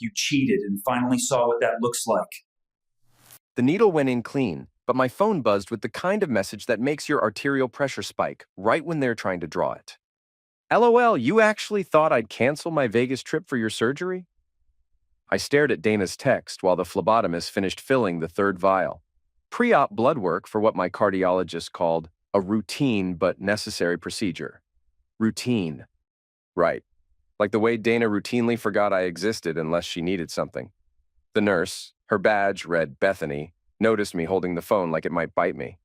you cheated and finally saw what that looks like. The needle went in clean, but my phone buzzed with the kind of message that makes your arterial pressure spike right when they're trying to draw it. LOL, you actually thought I'd cancel my Vegas trip for your surgery? I stared at Dana's text while the phlebotomist finished filling the third vial. Pre-op blood work for what my cardiologist called a routine but necessary procedure. Routine. Right. Like the way Dana routinely forgot I existed unless she needed something. The nurse, her badge read Bethany, noticed me holding the phone like it might bite me.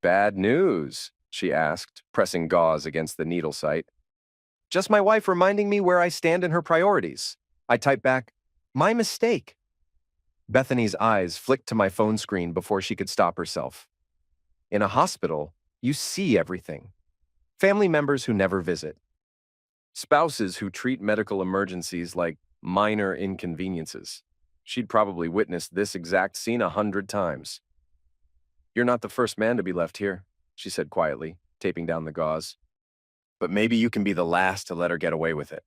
Bad news, she asked, pressing gauze against the needle site. Just my wife reminding me where I stand in her priorities. I typed back, my mistake. Bethany's eyes flicked to my phone screen before she could stop herself. In a hospital, you see everything. Family members who never visit. Spouses who treat medical emergencies like minor inconveniences. She'd probably witnessed this exact scene 100 times. You're not the first man to be left here, she said quietly, taping down the gauze. But maybe you can be the last to let her get away with it.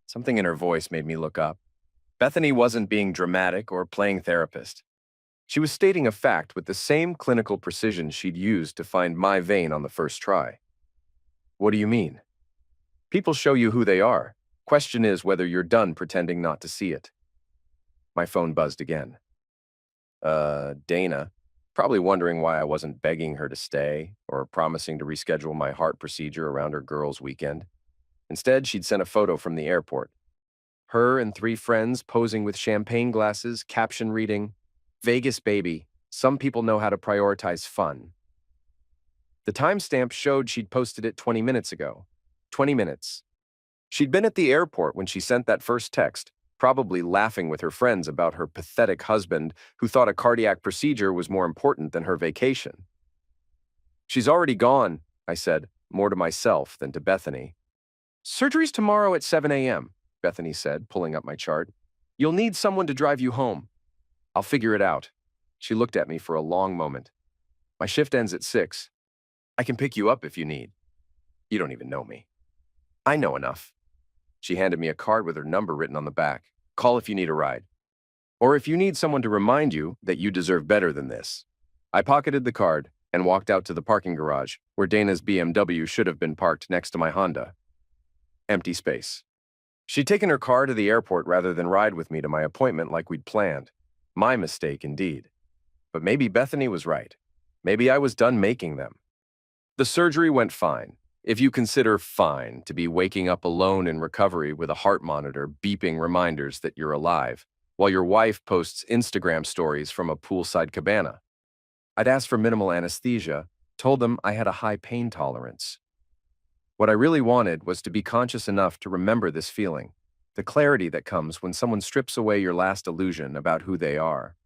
Something in her voice made me look up. Bethany wasn't being dramatic or playing therapist. She was stating a fact with the same clinical precision she'd used to find my vein on the first try. What do you mean? People show you who they are. Question is whether you're done pretending not to see it. My phone buzzed again. Dana. Probably wondering why I wasn't begging her to stay or promising to reschedule my heart procedure around her girls' weekend. Instead, she'd sent a photo from the airport. Her and 3 friends posing with champagne glasses, caption reading, Vegas baby, some people know how to prioritize fun. The timestamp showed she'd posted it 20 minutes ago. 20 minutes. She'd been at the airport when she sent that first text, probably laughing with her friends about her pathetic husband who thought a cardiac procedure was more important than her vacation. She's already gone, I said, more to myself than to Bethany. Surgery's tomorrow at 7 a.m., Bethany said, pulling up my chart. You'll need someone to drive you home. I'll figure it out. She looked at me for a long moment. My shift ends at 6. I can pick you up if you need. You don't even know me. I know enough. She handed me a card with her number written on the back. Call if you need a ride. Or if you need someone to remind you that you deserve better than this. I pocketed the card and walked out to the parking garage, where Dana's BMW should have been parked next to my Honda. Empty space. She'd taken her car to the airport rather than ride with me to my appointment like we'd planned. My mistake, indeed. But maybe Bethany was right. Maybe I was done making them. The surgery went fine. If you consider fine to be waking up alone in recovery with a heart monitor beeping reminders that you're alive, while your wife posts Instagram stories from a poolside cabana. I'd asked for minimal anesthesia, told them I had a high pain tolerance. What I really wanted was to be conscious enough to remember this feeling, the clarity that comes when someone strips away your last illusion about who they are.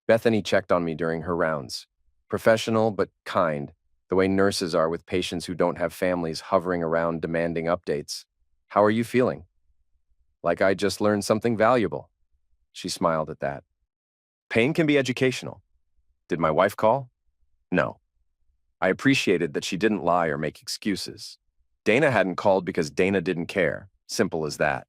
Bethany checked on me during her rounds. Professional but kind, the way nurses are with patients who don't have families hovering around demanding updates. How are you feeling? Like I just learned something valuable. She smiled at that. Pain can be educational. Did my wife call? No. I appreciated that she didn't lie or make excuses. Dana hadn't called because Dana didn't care. Simple as that.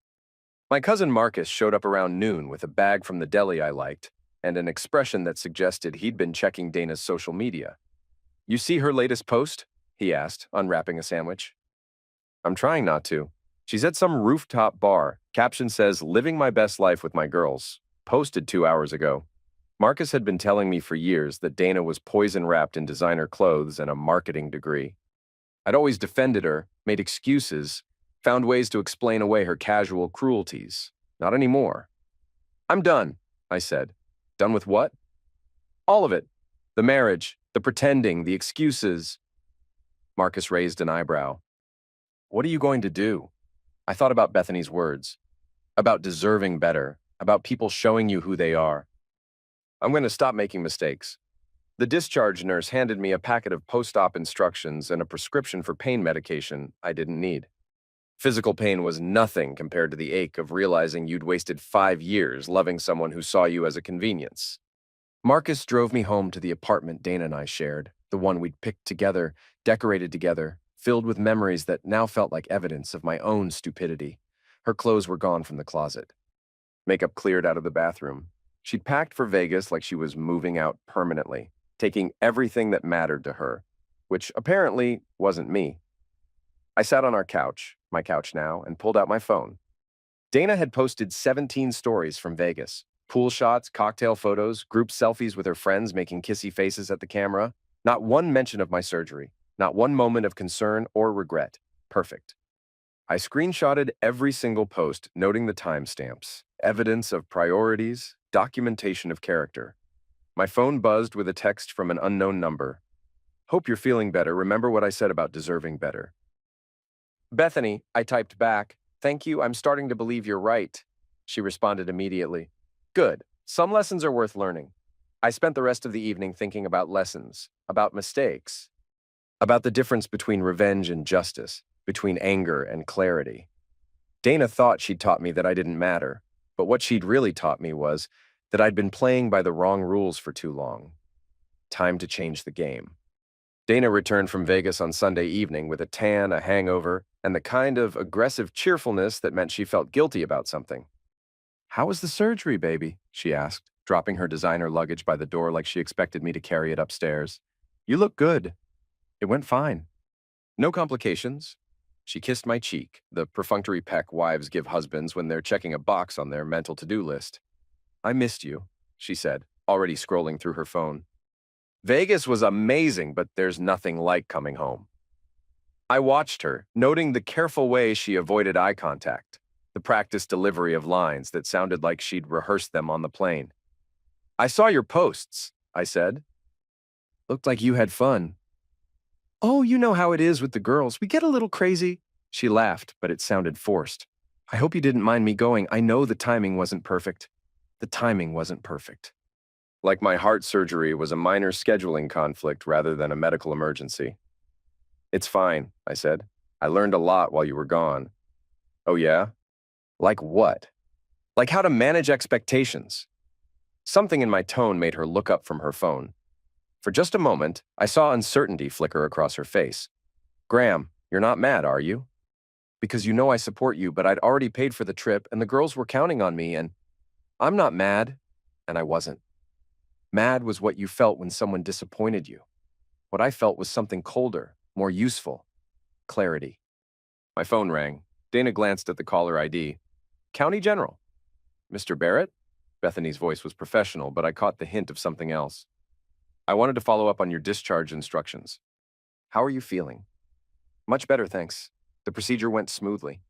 My cousin Marcus showed up around noon with a bag from the deli I liked and an expression that suggested he'd been checking Dana's social media. You see her latest post? He asked, unwrapping a sandwich. I'm trying not to. She's at some rooftop bar. Caption says, living my best life with my girls. Posted 2 hours ago. Marcus had been telling me for years that Dana was poison-wrapped in designer clothes and a marketing degree. I'd always defended her, made excuses, found ways to explain away her casual cruelties. Not anymore. I'm done, I said. Done with what? All of it. The marriage, the pretending, the excuses. Marcus raised an eyebrow. What are you going to do? I thought about Bethany's words, about deserving better, about people showing you who they are. I'm going to stop making mistakes. The discharge nurse handed me a packet of post-op instructions and a prescription for pain medication I didn't need. Physical pain was nothing compared to the ache of realizing you'd wasted 5 years loving someone who saw you as a convenience. Marcus drove me home to the apartment Dana and I shared, the one we'd picked together, decorated together, filled with memories that now felt like evidence of my own stupidity. Her clothes were gone from the closet. Makeup cleared out of the bathroom. She'd packed for Vegas like she was moving out permanently, taking everything that mattered to her, which apparently wasn't me. I sat on our couch, my couch now, and pulled out my phone. Dana had posted 17 stories from Vegas. Pool shots, cocktail photos, group selfies with her friends making kissy faces at the camera. Not one mention of my surgery. Not one moment of concern or regret. Perfect. I screenshotted every single post, noting the timestamps, evidence of priorities, documentation of character. My phone buzzed with a text from an unknown number. Hope you're feeling better. Remember what I said about deserving better. Bethany, I typed back. Thank you, I'm starting to believe you're right. She responded immediately. Good. Some lessons are worth learning. I spent the rest of the evening thinking about lessons, about mistakes, about the difference between revenge and justice, between anger and clarity. Dana thought she'd taught me that I didn't matter, but what she'd really taught me was that I'd been playing by the wrong rules for too long. Time to change the game. Dana returned from Vegas on Sunday evening with a tan, a hangover, and the kind of aggressive cheerfulness that meant she felt guilty about something. How was the surgery, baby? She asked, dropping her designer luggage by the door like she expected me to carry it upstairs. You look good. It went fine. No complications. She kissed my cheek, the perfunctory peck wives give husbands when they're checking a box on their mental to-do list. I missed you, she said, already scrolling through her phone. Vegas was amazing, but there's nothing like coming home. I watched her, noting the careful way she avoided eye contact, the practiced delivery of lines that sounded like she'd rehearsed them on the plane. I saw your posts, I said. Looked like you had fun. Oh, you know how it is with the girls. We get a little crazy. She laughed, but it sounded forced. I hope you didn't mind me going. I know the timing wasn't perfect. The timing wasn't perfect. Like my heart surgery was a minor scheduling conflict rather than a medical emergency. It's fine, I said. I learned a lot while you were gone. Oh yeah? Like what? Like how to manage expectations. Something in my tone made her look up from her phone. For just a moment, I saw uncertainty flicker across her face. Graham, you're not mad, are you? Because you know I support you, but I'd already paid for the trip and the girls were counting on me and I'm not mad, and I wasn't. Mad was what you felt when someone disappointed you. What I felt was something colder, more useful. Clarity. My phone rang. Dana glanced at the caller ID. County General. Mr. Barrett? Bethany's voice was professional, but I caught the hint of something else. I wanted to follow up on your discharge instructions. How are you feeling? Much better, thanks. The procedure went smoothly.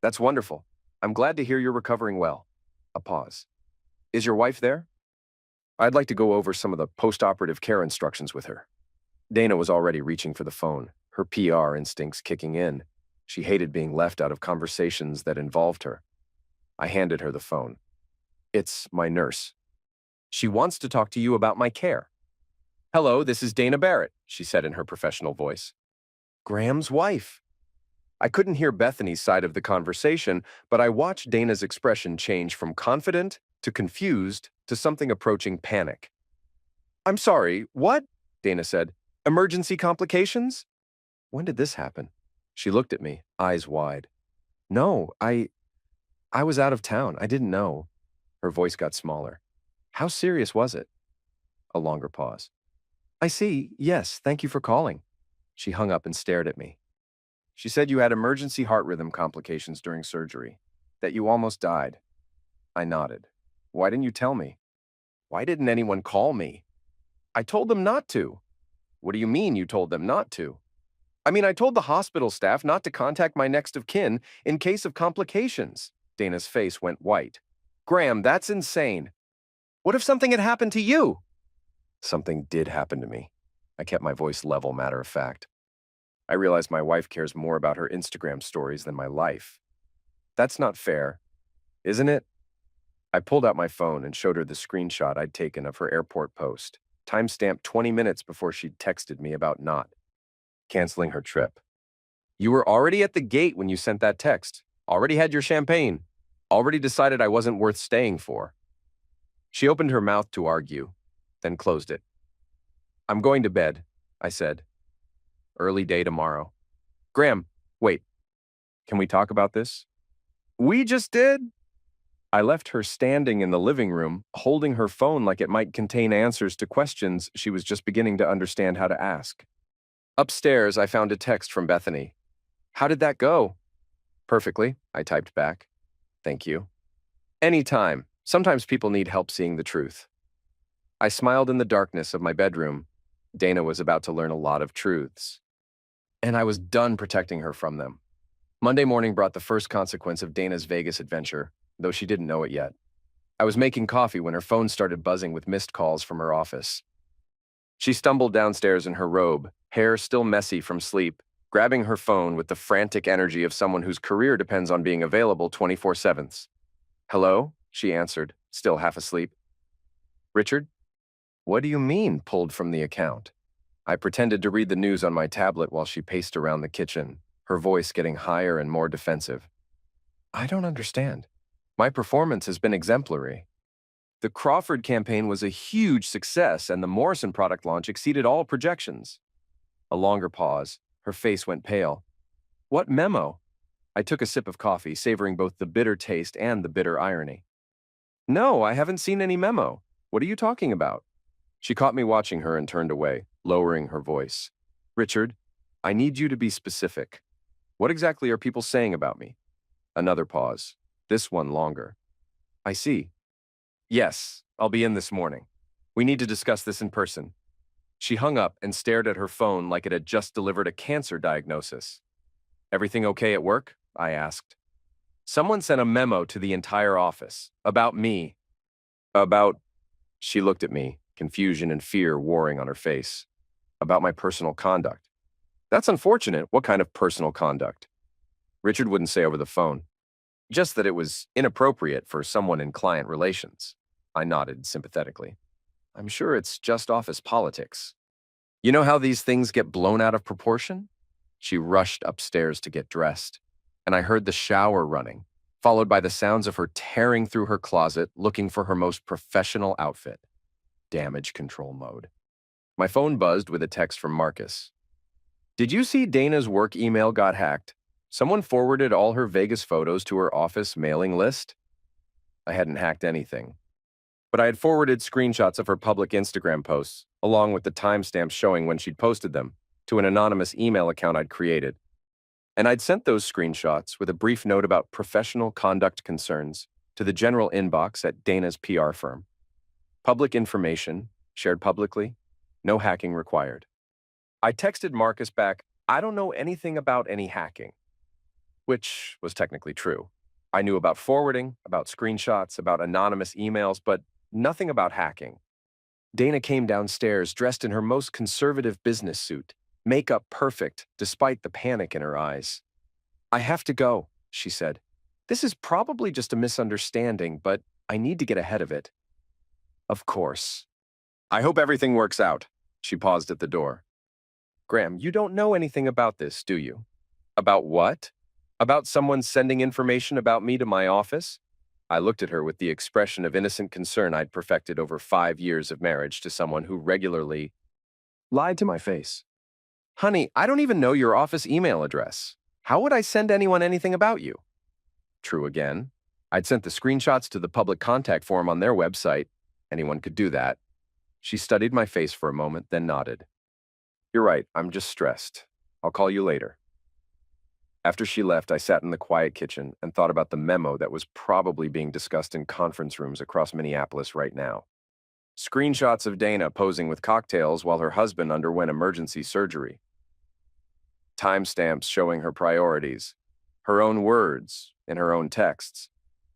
That's wonderful. I'm glad to hear you're recovering well. A pause. Is your wife there? I'd like to go over some of the post-operative care instructions with her. Dana was already reaching for the phone, her PR instincts kicking in. She hated being left out of conversations that involved her. I handed her the phone. It's my nurse. She wants to talk to you about my care. Hello, this is Dana Barrett, she said in her professional voice. Graham's wife. I couldn't hear Bethany's side of the conversation, but I watched Dana's expression change from confident to confused to something approaching panic. I'm sorry, what? Dana said. Emergency complications? When did this happen? She looked at me, eyes wide. No, I was out of town. I didn't know. Her voice got smaller. How serious was it? A longer pause. I see. Yes, thank you for calling. She hung up and stared at me. She said you had emergency heart rhythm complications during surgery, that you almost died. I nodded. Why didn't you tell me? Why didn't anyone call me? I told them not to. What do you mean you told them not to? I mean, I told the hospital staff not to contact my next of kin in case of complications. Dana's face went white. Graham, that's insane. What if something had happened to you? Something did happen to me. I kept my voice level, matter of fact. I realized my wife cares more about her Instagram stories than my life. That's not fair, isn't it? I pulled out my phone and showed her the screenshot I'd taken of her airport post, timestamped 20 minutes before she'd texted me about not canceling her trip. You were already at the gate when you sent that text, already had your champagne, already decided I wasn't worth staying for. She opened her mouth to argue, then closed it. I'm going to bed, I said. Early day tomorrow. Graham, wait. Can we talk about this? We just did? I left her standing in the living room, holding her phone like it might contain answers to questions she was just beginning to understand how to ask. Upstairs, I found a text from Bethany. "How did that go?" "Perfectly," I typed back. "Thank you." "Anytime. Sometimes people need help seeing the truth." I smiled in the darkness of my bedroom. Dana was about to learn a lot of truths. And I was done protecting her from them. Monday morning brought the first consequence of Dana's Vegas adventure, though she didn't know it yet. I was making coffee when her phone started buzzing with missed calls from her office. She stumbled downstairs in her robe, hair still messy from sleep, grabbing her phone with the frantic energy of someone whose career depends on being available 24/7. "Hello?" she answered, still half asleep. "Richard?" "What do you mean, pulled from the account?" I pretended to read the news on my tablet while she paced around the kitchen, her voice getting higher and more defensive. "I don't understand. My performance has been exemplary. The Crawford campaign was a huge success, and the Morrison product launch exceeded all projections." A longer pause. Her face went pale. "What memo?" I took a sip of coffee, savoring both the bitter taste and the bitter irony. "No, I haven't seen any memo. What are you talking about?" She caught me watching her and turned away, lowering her voice. "Richard, I need you to be specific. What exactly are people saying about me?" Another pause. This one longer. "I see. Yes, I'll be in this morning. We need to discuss this in person." She hung up and stared at her phone like it had just delivered a cancer diagnosis. "Everything okay at work?" I asked. "Someone sent a memo to the entire office. About me." "About..." She looked at me, confusion and fear warring on her face. "About my personal conduct." "That's unfortunate. What kind of personal conduct?" Richard wouldn't say over the phone. "Just that it was inappropriate for someone in client relations." I nodded sympathetically. "I'm sure it's just office politics. You know how these things get blown out of proportion?" She rushed upstairs to get dressed, and I heard the shower running, followed by the sounds of her tearing through her closet looking for her most professional outfit. Damage control mode. My phone buzzed with a text from Marcus. "Did you see Dana's work email got hacked? Someone forwarded all her Vegas photos to her office mailing list." I hadn't hacked anything, but I had forwarded screenshots of her public Instagram posts, along with the timestamps showing when she'd posted them, to an anonymous email account I'd created. And I'd sent those screenshots with a brief note about professional conduct concerns to the general inbox at Dana's PR firm. Public information, shared publicly, no hacking required. I texted Marcus back, "I don't know anything about any hacking," which was technically true. I knew about forwarding, about screenshots, about anonymous emails, but nothing about hacking. Dana came downstairs dressed in her most conservative business suit, makeup perfect despite the panic in her eyes. "I have to go," she said. "This is probably just a misunderstanding, but I need to get ahead of it." "Of course. I hope everything works out." She paused at the door. "Graham, you don't know anything about this, do you?" "About what?" "About someone sending information about me to my office?" I looked at her with the expression of innocent concern I'd perfected over 5 years of marriage to someone who regularly lied to my face. "Honey, I don't even know your office email address. How would I send anyone anything about you?" True again. I'd sent the screenshots to the public contact form on their website. Anyone could do that. She studied my face for a moment, then nodded. "You're right, I'm just stressed. I'll call you later." After she left, I sat in the quiet kitchen and thought about the memo that was probably being discussed in conference rooms across Minneapolis right now. Screenshots of Dana posing with cocktails while her husband underwent emergency surgery. Timestamps showing her priorities, her own words in her own texts,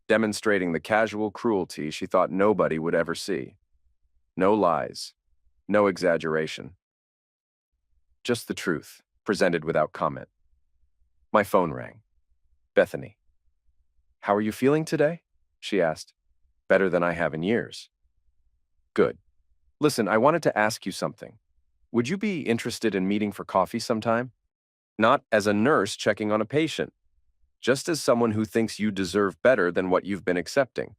demonstrating the casual cruelty she thought nobody would ever see. No lies, no exaggeration. Just the truth, presented without comment. My phone rang. Bethany. "How are you feeling today?" she asked. "Better than I have in years." "Good. Listen, I wanted to ask you something. Would you be interested in meeting for coffee sometime? Not as a nurse checking on a patient, just as someone who thinks you deserve better than what you've been accepting."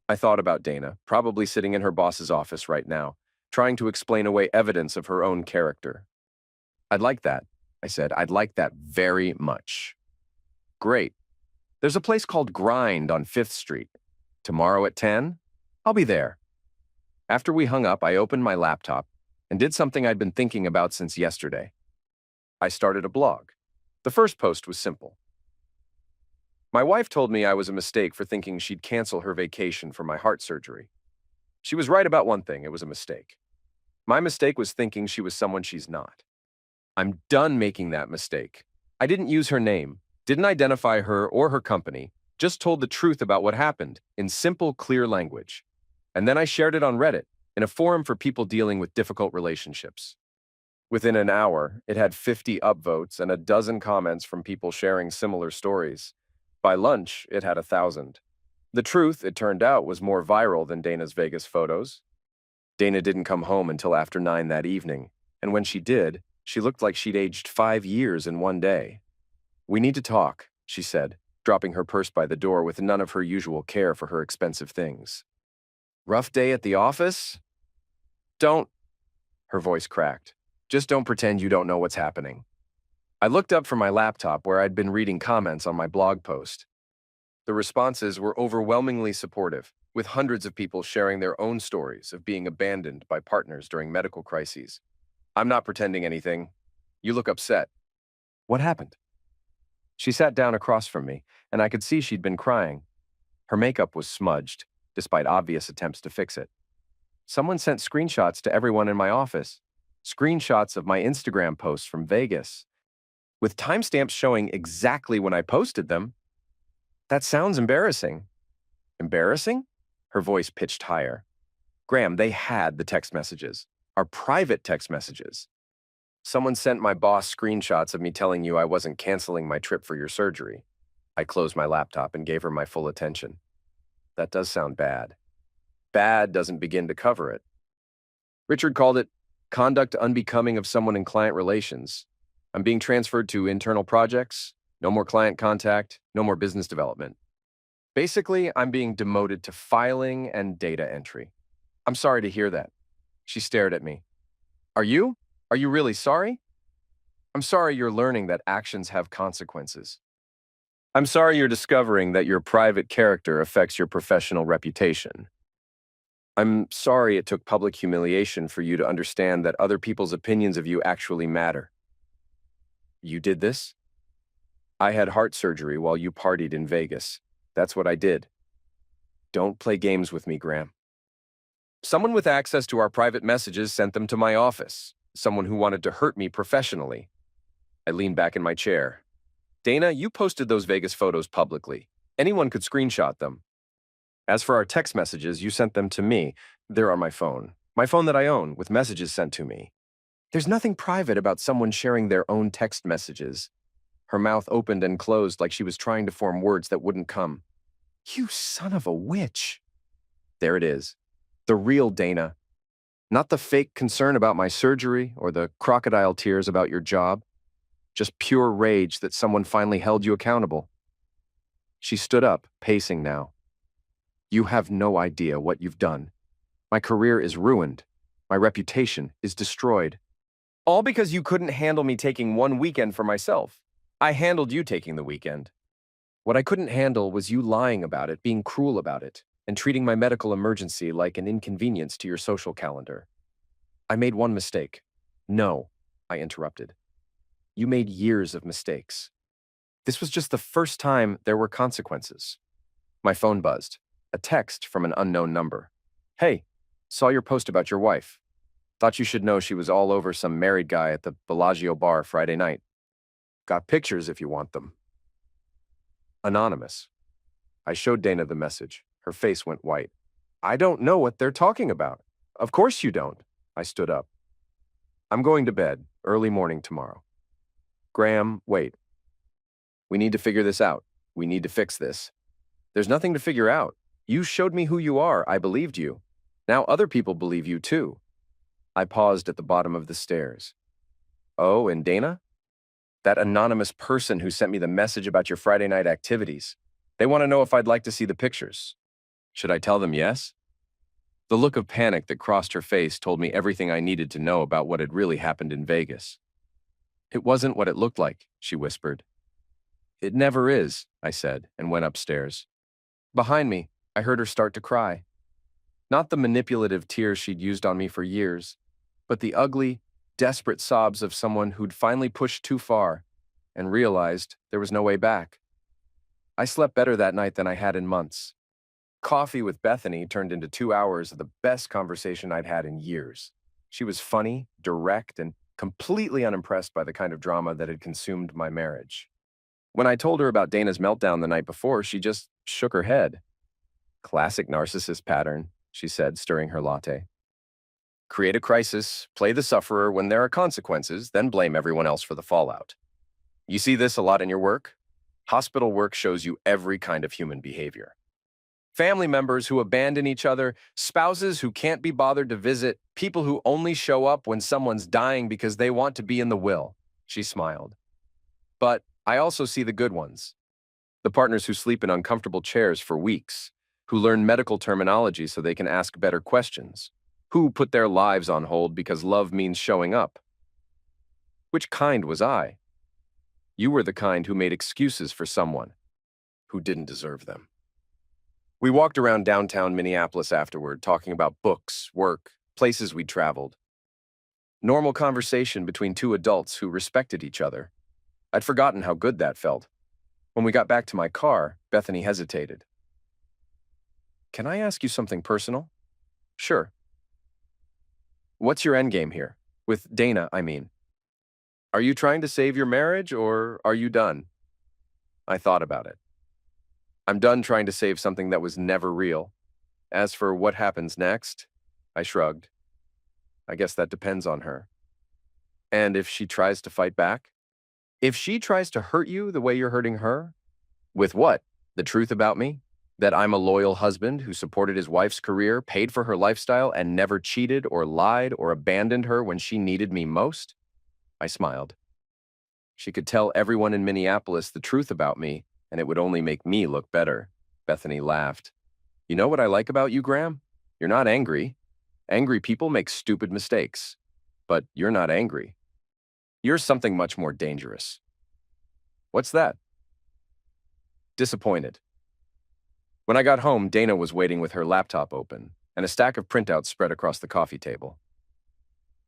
I thought about Dana, probably sitting in her boss's office right now, trying to explain away evidence of her own character. "I'd like that," I said. "I'd like that very much." "Great. There's a place called Grind on 5th Street. Tomorrow at 10? I'll be there. After we hung up, I opened my laptop and did something I'd been thinking about since yesterday. I started a blog. The first post was simple. My wife told me I was a mistake for thinking she'd cancel her vacation for my heart surgery. She was right about one thing, it was a mistake. My mistake was thinking she was someone she's not. I'm done making that mistake. I didn't use her name, didn't identify her or her company, just told the truth about what happened in simple, clear language. And then I shared it on Reddit, in a forum for people dealing with difficult relationships. Within an hour, it had 50 upvotes and a dozen comments from people sharing similar stories. By lunch, it had 1,000. The truth, it turned out, was more viral than Dana's Vegas photos. Dana didn't come home until after 9 that evening, and when she did, she looked like she'd aged 5 years in one day. "We need to talk," she said, dropping her purse by the door with none of her usual care for her expensive things. "Rough day at the office? Don't," her voice cracked. "Just don't pretend you don't know what's happening." I looked up from my laptop where I'd been reading comments on my blog post. The responses were overwhelmingly supportive, with hundreds of people sharing their own stories of being abandoned by partners during medical crises. "I'm not pretending anything. You look upset." "What happened?" She sat down across from me, and I could see she'd been crying. Her makeup was smudged, despite obvious attempts to fix it. "Someone sent screenshots to everyone in my office. Screenshots of my Instagram posts from Vegas, with timestamps showing exactly when I posted them. That sounds embarrassing." "Embarrassing?" Her voice pitched higher. "Graham, they had the text messages. Our private text messages. Someone sent my boss screenshots of me telling you I wasn't canceling my trip for your surgery." I closed my laptop and gave her my full attention. "That does sound bad. Bad doesn't begin to cover it. Richard called it conduct unbecoming of someone in client relations. I'm being transferred to internal projects, no more client contact, no more business development. Basically, I'm being demoted to filing and data entry. I'm sorry to hear that." She stared at me. Are you? Are you really sorry?" "I'm sorry you're learning that actions have consequences. I'm sorry you're discovering that your private character affects your professional reputation. I'm sorry it took public humiliation for you to understand that other people's opinions of you actually matter. You did this? I had heart surgery while you partied in Vegas. That's what I did. Don't play games with me, Graham. Someone with access to our private messages sent them to my office. Someone who wanted to hurt me professionally." I leaned back in my chair. "Dana, you posted those Vegas photos publicly. Anyone could screenshot them. As for our text messages, you sent them to me. They're on my phone that I own, with messages sent to me. There's nothing private about someone sharing their own text messages." Her mouth opened and closed like she was trying to form words that wouldn't come. "You son of a witch." There it is. The real Dana. Not the fake concern about my surgery or the crocodile tears about your job. Just pure rage that someone finally held you accountable. She stood up, pacing now. "You have no idea what you've done. My career is ruined. My reputation is destroyed. All because you couldn't handle me taking one weekend for myself. I handled you taking the weekend. What I couldn't handle was you lying about it, being cruel about it, and treating my medical emergency like an inconvenience to your social calendar. I made one mistake." "No," I interrupted. "You made years of mistakes. This was just the first time there were consequences." My phone buzzed. A text from an unknown number. "Hey, saw your post about your wife. Thought you should know she was all over some married guy at the Bellagio bar Friday night. Got pictures if you want them." Anonymous. I showed Dana the message. Her face went white. "I don't know what they're talking about." "Of course you don't." I stood up. "I'm going to bed, early morning tomorrow." "Graham, wait. We need to figure this out. We need to fix this." "There's nothing to figure out. You showed me who you are. I believed you. Now other people believe you too." I paused at the bottom of the stairs. "Oh, and Dana? That anonymous person who sent me the message about your Friday night activities. They want to know if I'd like to see the pictures. Should I tell them yes?" The look of panic that crossed her face told me everything I needed to know about what had really happened in Vegas. "It wasn't what it looked like," she whispered. It never is, I said, and went upstairs. Behind me, I heard her start to cry. Not the manipulative tears she'd used on me for years, but the ugly, desperate sobs of someone who'd finally pushed too far and realized there was no way back. I slept better that night than I had in months. Coffee with Bethany turned into 2 hours of the best conversation I'd had in years. She was funny, direct, and completely unimpressed by the kind of drama that had consumed my marriage. When I told her about Dana's meltdown the night before, she just shook her head. Classic narcissist pattern, she said, stirring her latte. Create a crisis, play the sufferer when there are consequences, then blame everyone else for the fallout. You see this a lot in your work? Hospital work shows you every kind of human behavior. Family members who abandon each other, spouses who can't be bothered to visit, people who only show up when someone's dying because they want to be in the will. She smiled. But I also see the good ones. The partners who sleep in uncomfortable chairs for weeks, who learn medical terminology so they can ask better questions, who put their lives on hold because love means showing up. Which kind was I? You were the kind who made excuses for someone who didn't deserve them. We walked around downtown Minneapolis afterward, talking about books, work, places we'd traveled. Normal conversation between two adults who respected each other. I'd forgotten how good that felt. When we got back to my car, Bethany hesitated. Can I ask you something personal? Sure. What's your endgame here? With Dana, I mean. Are you trying to save your marriage, or are you done? I thought about it. I'm done trying to save something that was never real. As for what happens next, I shrugged. I guess that depends on her. And if she tries to fight back? If she tries to hurt you the way you're hurting her? With what? The truth about me? That I'm a loyal husband who supported his wife's career, paid for her lifestyle, and never cheated or lied or abandoned her when she needed me most? I smiled. She could tell everyone in Minneapolis the truth about me, and it would only make me look better. Bethany laughed. You know what I like about you, Graham? You're not angry. Angry people make stupid mistakes. But you're not angry. You're something much more dangerous. What's that? Disappointed. When I got home, Dana was waiting with her laptop open, and a stack of printouts spread across the coffee table.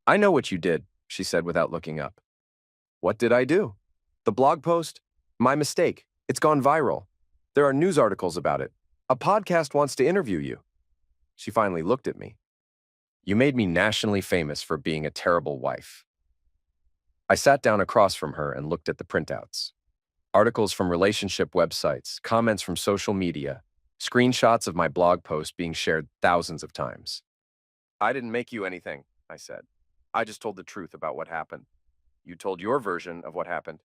I know what you did, she said without looking up. What did I do? The blog post? My mistake. It's gone viral. There are news articles about it. A podcast wants to interview you. She finally looked at me. You made me nationally famous for being a terrible wife. I sat down across from her and looked at the printouts. Articles from relationship websites, comments from social media, screenshots of my blog post being shared thousands of times. I didn't make you anything, I said. I just told the truth about what happened. You told your version of what happened.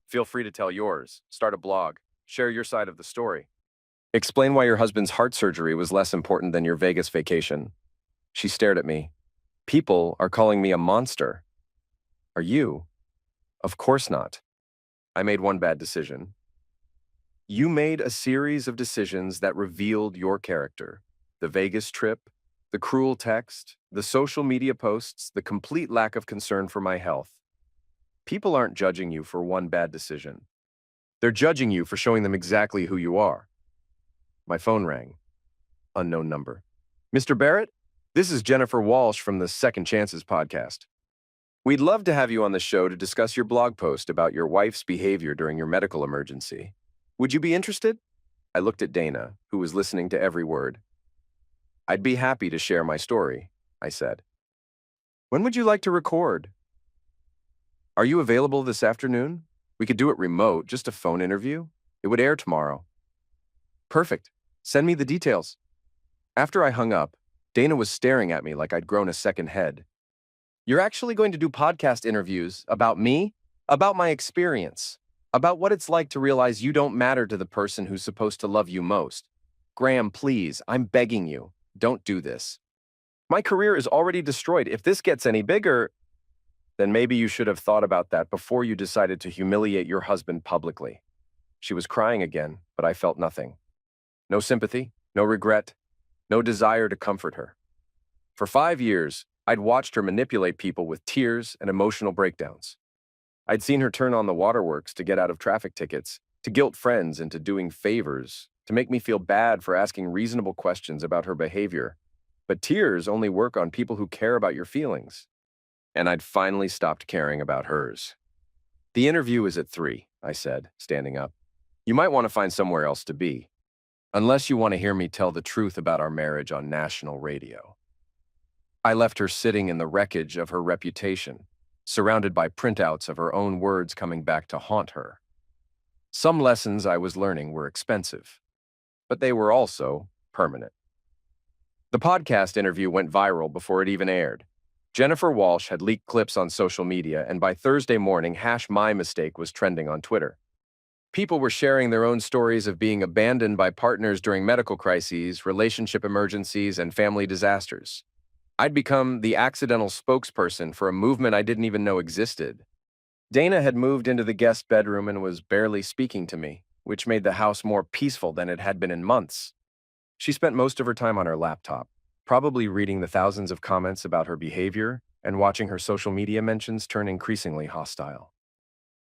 Feel free to tell yours, start a blog, share your side of the story. Explain why your husband's heart surgery was less important than your Vegas vacation. She stared at me. People are calling me a monster. Are you? Of course not. I made one bad decision. You made a series of decisions that revealed your character. The Vegas trip, the cruel text, the social media posts, the complete lack of concern for my health. People aren't judging you for one bad decision. They're judging you for showing them exactly who you are. My phone rang. Unknown number. Mr. Barrett? This is Jennifer Walsh from the Second Chances podcast. We'd love to have you on the show to discuss your blog post about your wife's behavior during your medical emergency. Would you be interested? I looked at Dana, who was listening to every word. I'd be happy to share my story, I said. When would you like to record? Are you available this afternoon? We could do it remote, just a phone interview. It would air tomorrow. Perfect. Send me the details. After I hung up, Dana was staring at me like I'd grown a second head. You're actually going to do podcast interviews about me? About my experience? About what it's like to realize you don't matter to the person who's supposed to love you most? Graham, please, I'm begging you, don't do this. My career is already destroyed. If this gets any bigger, then maybe you should have thought about that before you decided to humiliate your husband publicly. She was crying again, but I felt nothing. No sympathy, no regret, no desire to comfort her. For 5 years, I'd watched her manipulate people with tears and emotional breakdowns. I'd seen her turn on the waterworks to get out of traffic tickets, to guilt friends into doing favors, to make me feel bad for asking reasonable questions about her behavior. But tears only work on people who care about your feelings. And I'd finally stopped caring about hers. The interview is at 3, I said, standing up. You might want to find somewhere else to be, unless you want to hear me tell the truth about our marriage on national radio. I left her sitting in the wreckage of her reputation, surrounded by printouts of her own words coming back to haunt her. Some lessons I was learning were expensive, but they were also permanent. The podcast interview went viral before it even aired. Jennifer Walsh had leaked clips on social media, and by Thursday morning, #MyMistake was trending on Twitter. People were sharing their own stories of being abandoned by partners during medical crises, relationship emergencies, and family disasters. I'd become the accidental spokesperson for a movement I didn't even know existed. Dana had moved into the guest bedroom and was barely speaking to me, which made the house more peaceful than it had been in months. She spent most of her time on her laptop, probably reading the thousands of comments about her behavior and watching her social media mentions turn increasingly hostile.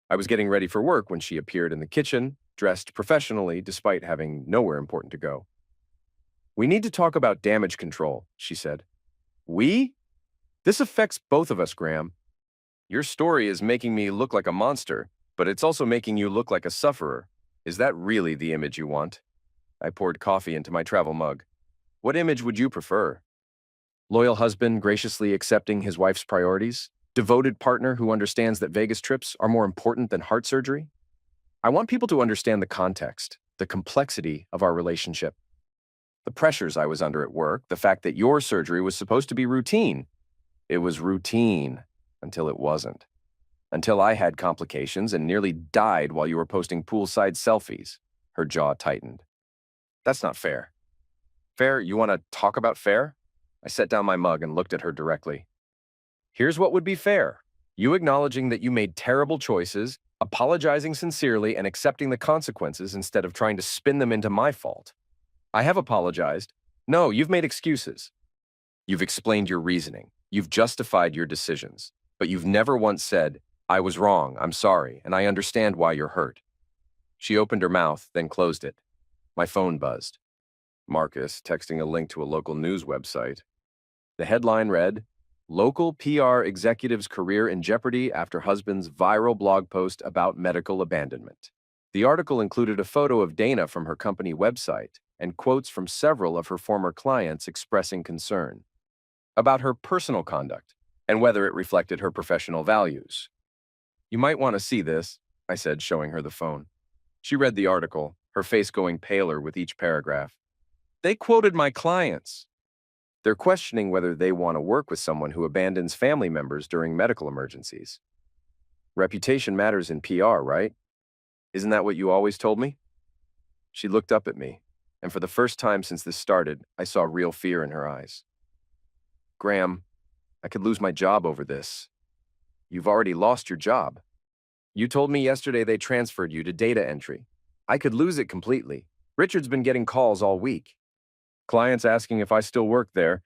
I was getting ready for work when she appeared in the kitchen, dressed professionally despite having nowhere important to go. "We need to talk about damage control," she said. "We? This affects both of us, Graham. Your story is making me look like a monster, but it's also making you look like a sufferer. Is that really the image you want?" I poured coffee into my travel mug. "What image would you prefer? Loyal husband graciously accepting his wife's priorities? Devoted partner who understands that Vegas trips are more important than heart surgery? I want people to understand the context, the complexity of our relationship. The pressures I was under at work, the fact that your surgery was supposed to be routine. It was routine until it wasn't. Until I had complications and nearly died while you were posting poolside selfies." Her jaw tightened. "That's not fair." "Fair? You want to talk about fair?" I set down my mug and looked at her directly. "Here's what would be fair. You acknowledging that you made terrible choices, apologizing sincerely, and accepting the consequences instead of trying to spin them into my fault. I have apologized. No, you've made excuses. You've explained your reasoning. You've justified your decisions. But you've never once said, 'I was wrong, I'm sorry, and I understand why you're hurt.'" She opened her mouth, then closed it. My phone buzzed. Marcus texting a link to a local news website. The headline read, "Local PR Executive's Career in Jeopardy After Husband's Viral Blog Post About Medical Abandonment." The article included a photo of Dana from her company website and quotes from several of her former clients expressing concern about her personal conduct and whether it reflected her professional values. "You might want to see this," I said, showing her the phone. She read the article, her face going paler with each paragraph. "They quoted my clients. They're questioning whether they want to work with someone who abandons family members during medical emergencies. Reputation matters in PR, right? Isn't that what you always told me?" She looked up at me, and for the first time since this started, I saw real fear in her eyes. "Graham, I could lose my job over this." "You've already lost your job. You told me yesterday they transferred you to data entry. I could lose it completely. Richard's been getting calls all week. Clients asking if I still work there.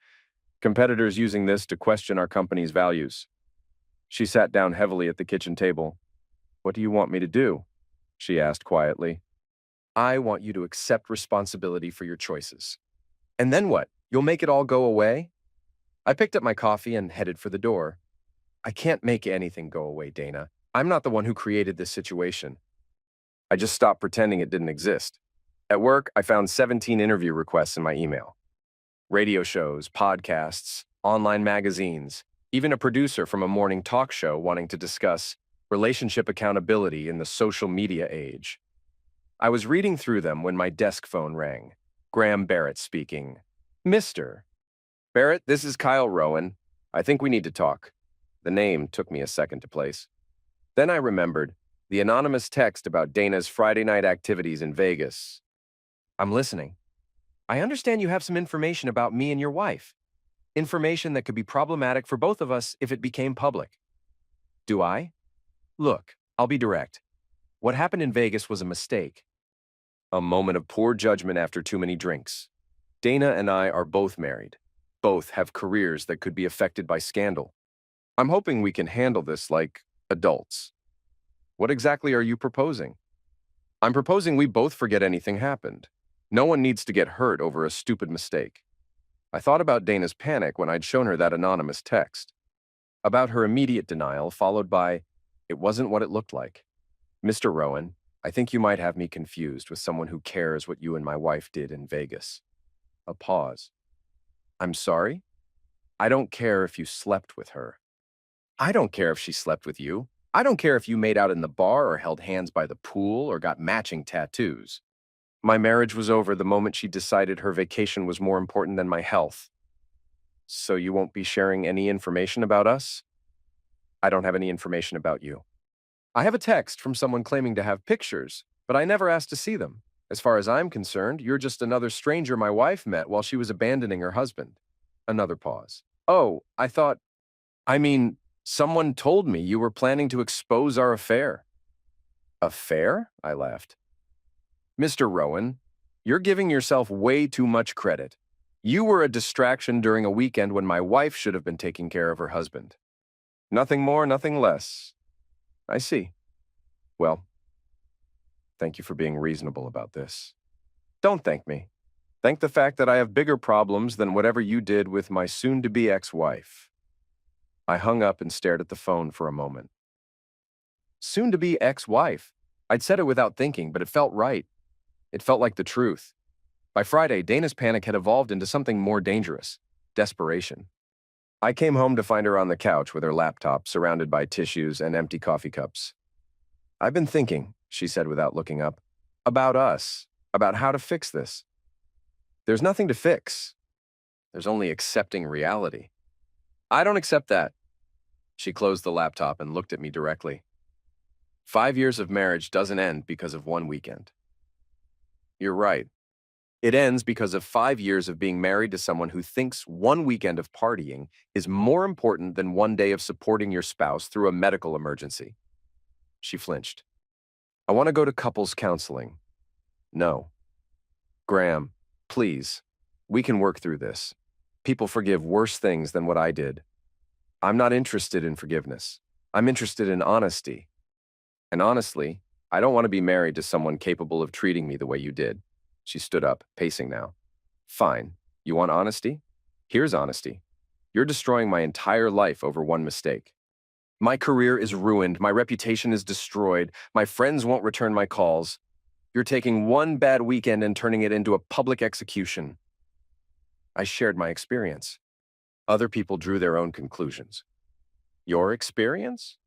Competitors using this to question our company's values." She sat down heavily at the kitchen table. "What do you want me to do?" she asked quietly. "I want you to accept responsibility for your choices." "And then what? You'll make it all go away?" I picked up my coffee and headed for the door. "I can't make anything go away, Dana. I'm not the one who created this situation. I just stopped pretending it didn't exist." At work, I found 17 interview requests in my email. Radio shows, podcasts, online magazines, even a producer from a morning talk show wanting to discuss relationship accountability in the social media age. I was reading through them when my desk phone rang. Graham Barrett speaking. "Mr. Barrett, this is Kyle Rowan. I think we need to talk." The name took me a second to place. Then I remembered the anonymous text about Dana's Friday night activities in Vegas. "I'm listening. I understand you have some information about me and your wife. Information that could be problematic for both of us if it became public." "Do I?" "Look, I'll be direct. What happened in Vegas was a mistake. A moment of poor judgment after too many drinks. Dana and I are both married. Both have careers that could be affected by scandal. I'm hoping we can handle this like adults." "What exactly are you proposing?" I'm proposing we both forget anything happened. No one needs to get hurt over a stupid mistake. I thought about Dana's panic when I'd shown her that anonymous text. About her immediate denial, followed by, "It wasn't what it looked like." "Mr. Rowan, I think you might have me confused with someone who cares what you and my wife did in Vegas." A pause. "I'm sorry? I don't care if you slept with her." "I don't care if she slept with you. I don't care if you made out in the bar or held hands by the pool or got matching tattoos. My marriage was over the moment she decided her vacation was more important than my health." "So you won't be sharing any information about us?" "I don't have any information about you. I have a text from someone claiming to have pictures, but I never asked to see them. As far as I'm concerned, you're just another stranger my wife met while she was abandoning her husband." Another pause. "Oh, I mean, someone told me you were planning to expose our affair." "Affair?" I laughed. "Mr. Rowan, you're giving yourself way too much credit. You were a distraction during a weekend when my wife should have been taking care of her husband. Nothing more, nothing less." "I see. Well, thank you for being reasonable about this." "Don't thank me. Thank the fact that I have bigger problems than whatever you did with my soon-to-be ex-wife." I hung up and stared at the phone for a moment. Soon-to-be ex-wife. I'd said it without thinking, but it felt right. It felt like the truth. By Friday, Dana's panic had evolved into something more dangerous: desperation. I came home to find her on the couch with her laptop, surrounded by tissues and empty coffee cups. "I've been thinking," she said without looking up, "about us, about how to fix this." "There's nothing to fix. There's only accepting reality." "I don't accept that." She closed the laptop and looked at me directly. 5 years of marriage doesn't end because of one weekend." "You're right. It ends because of 5 years of being married to someone who thinks one weekend of partying is more important than one day of supporting your spouse through a medical emergency." She flinched. "I want to go to couples counseling." "No. Graham, please. We can work through this. People forgive worse things than what I did. I'm not interested in forgiveness. I'm interested in honesty. And honestly, I don't want to be married to someone capable of treating me the way you did." She stood up, pacing now. "Fine. You want honesty? Here's honesty. You're destroying my entire life over one mistake. My career is ruined. My reputation is destroyed. My friends won't return my calls. You're taking one bad weekend and turning it into a public execution." I shared my experience. Other people drew their own conclusions. "Your experience?"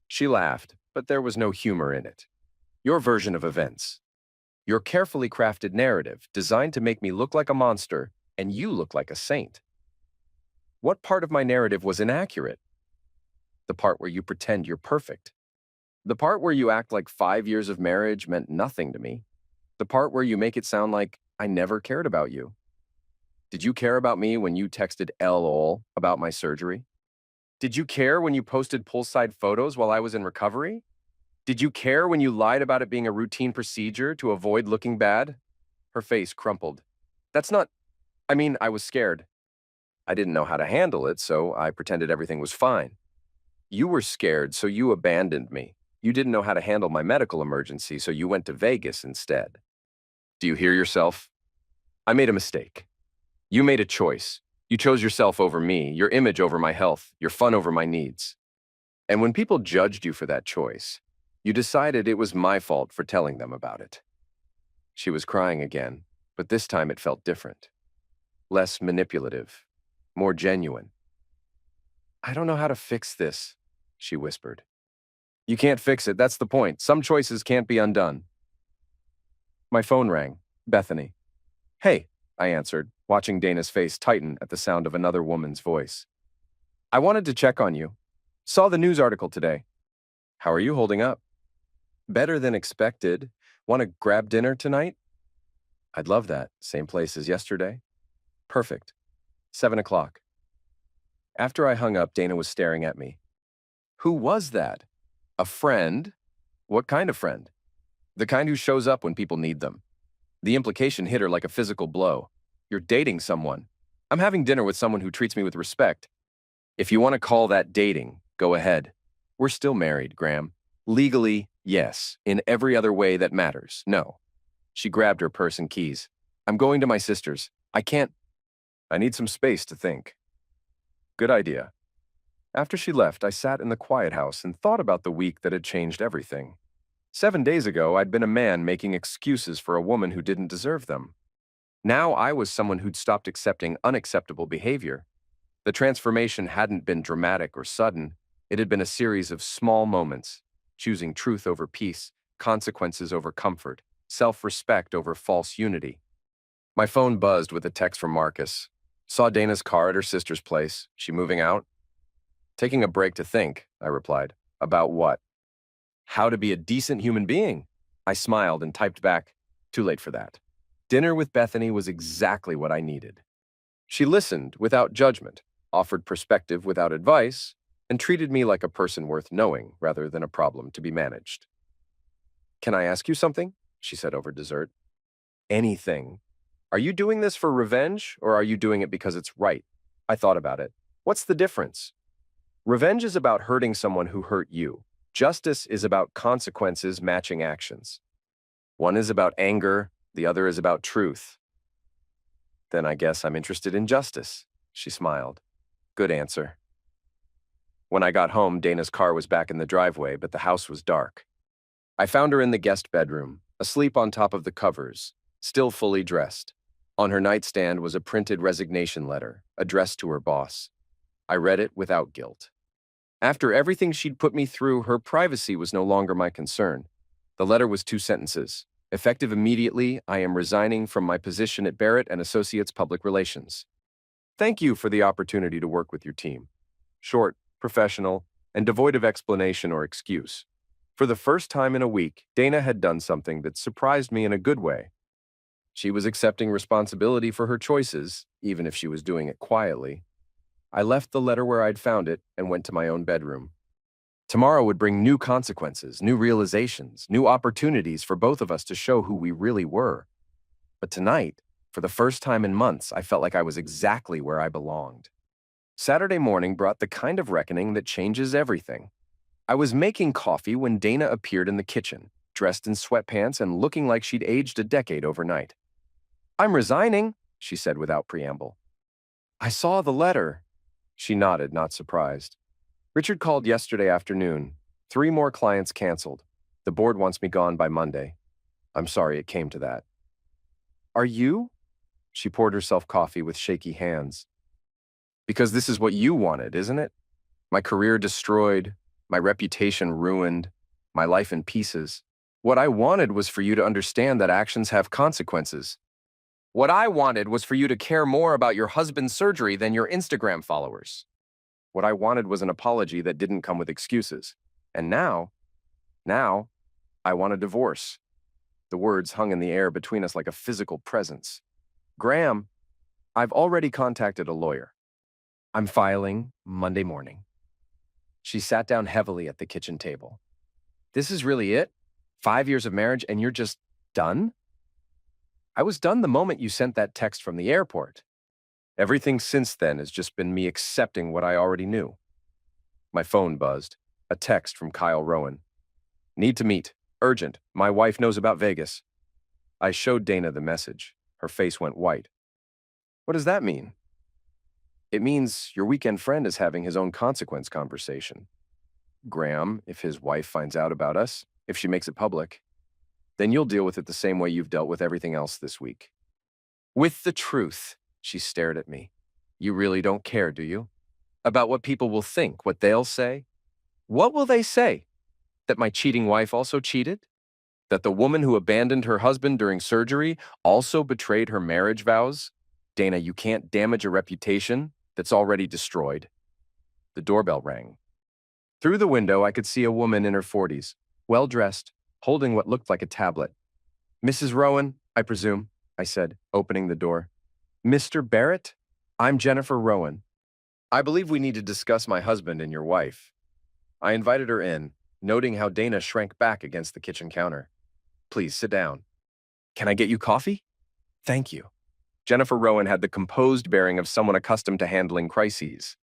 She laughed, but there was no humor in it. "Your version of events. Your carefully crafted narrative, designed to make me look like a monster, and you look like a saint." "What part of my narrative was inaccurate?" "The part where you pretend you're perfect. The part where you act like 5 years of marriage meant nothing to me. The part where you make it sound like I never cared about you. Did you care about me when you texted LOL about my surgery? Did you care when you posted poolside photos while I was in recovery? Did you care when you lied about it being a routine procedure to avoid looking bad?" Her face crumpled. I was scared. I didn't know how to handle it, so I pretended everything was fine. You were scared, so you abandoned me. You didn't know how to handle my medical emergency, so you went to Vegas instead. Do you hear yourself? I made a mistake. You made a choice. You chose yourself over me, your image over my health, your fun over my needs. And when people judged you for that choice, you decided it was my fault for telling them about it. She was crying again, but this time it felt different. Less manipulative, more genuine. "I don't know how to fix this," she whispered. "You can't fix it, that's the point. Some choices can't be undone." My phone rang. Bethany. "Hey," I answered, watching Dana's face tighten at the sound of another woman's voice. "I wanted to check on you. Saw the news article today. How are you holding up?" "Better than expected. Want to grab dinner tonight?" "I'd love that. Same place as yesterday." "Perfect. 7 o'clock. After I hung up, Dana was staring at me. "Who was that?" "A friend." "What kind of friend?" "The kind who shows up when people need them." The implication hit her like a physical blow. "You're dating someone." "I'm having dinner with someone who treats me with respect." "If you want to call that dating, go ahead. We're still married, Graham. Legally, Yes, in every other way that matters. No. She grabbed her purse and keys. I'm going to my sister's. I can't. I need some space to think. Good idea. After she left, I sat in the quiet house and thought about the week that had changed everything. 7 days ago, I'd been a man making excuses for a woman who didn't deserve them. Now I was someone who'd stopped accepting unacceptable behavior. The transformation hadn't been dramatic or sudden. It had been a series of small moments, choosing truth over peace, consequences over comfort, self-respect over false unity. My phone buzzed with a text from Marcus. Saw Dana's car at her sister's place. She moving out? Taking a break to think, I replied. About what? How to be a decent human being. I smiled and typed back, too late for that. Dinner with Bethany was exactly what I needed. She listened without judgment, offered perspective without advice, and treated me like a person worth knowing rather than a problem to be managed. Can I ask you something? She said over dessert. Anything. Are you doing this for revenge, or are you doing it because it's right? I thought about it. What's the difference? Revenge is about hurting someone who hurt you. Justice is about consequences matching actions. One is about anger, the other is about truth. Then I guess I'm interested in justice, she smiled. Good answer. When I got home, Dana's car was back in the driveway, but the house was dark. I found her in the guest bedroom, asleep on top of the covers, still fully dressed. On her nightstand was a printed resignation letter, addressed to her boss. I read it without guilt. After everything she'd put me through, her privacy was no longer my concern. The letter was 2 sentences. Effective immediately, I am resigning from my position at Barrett and Associates Public Relations. Thank you for the opportunity to work with your team. Short, professional, and devoid of explanation or excuse. For the first time in a week, Dana had done something that surprised me in a good way. She was accepting responsibility for her choices, even if she was doing it quietly. I left the letter where I'd found it and went to my own bedroom. Tomorrow would bring new consequences, new realizations, new opportunities for both of us to show who we really were. But tonight, for the first time in months, I felt like I was exactly where I belonged. Saturday morning brought the kind of reckoning that changes everything. I was making coffee when Dana appeared in the kitchen, dressed in sweatpants and looking like she'd aged a decade overnight. I'm resigning, she said without preamble. I saw the letter. She nodded, not surprised. Richard called yesterday afternoon. 3 more clients canceled. The board wants me gone by Monday. I'm sorry it came to that. Are you? She poured herself coffee with shaky hands. Because this is what you wanted, isn't it? My career destroyed, my reputation ruined, my life in pieces. What I wanted was for you to understand that actions have consequences. What I wanted was for you to care more about your husband's surgery than your Instagram followers. What I wanted was an apology that didn't come with excuses. And now, I want a divorce. The words hung in the air between us like a physical presence. Graham, I've already contacted a lawyer. I'm filing Monday morning. She sat down heavily at the kitchen table. This is really it? 5 years of marriage and you're just done? I was done the moment you sent that text from the airport. Everything since then has just been me accepting what I already knew. My phone buzzed. A text from Kyle Rowan. Need to meet. Urgent. My wife knows about Vegas. I showed Dana the message. Her face went white. What does that mean? It means your weekend friend is having his own consequence conversation. Graham, if his wife finds out about us, if she makes it public, then you'll deal with it the same way you've dealt with everything else this week. With the truth, she stared at me. You really don't care, do you? About what people will think, what they'll say? What will they say? That my cheating wife also cheated? That the woman who abandoned her husband during surgery also betrayed her marriage vows? Dana, you can't damage a reputation that's already destroyed. The doorbell rang. Through the window, I could see a woman in her 40s, well-dressed, holding what looked like a tablet. Mrs. Rowan, I presume, I said, opening the door. Mr. Barrett? I'm Jennifer Rowan. I believe we need to discuss my husband and your wife. I invited her in, noting how Dana shrank back against the kitchen counter. Please sit down. Can I get you coffee? Thank you. Jennifer Rowan had the composed bearing of someone accustomed to handling crises.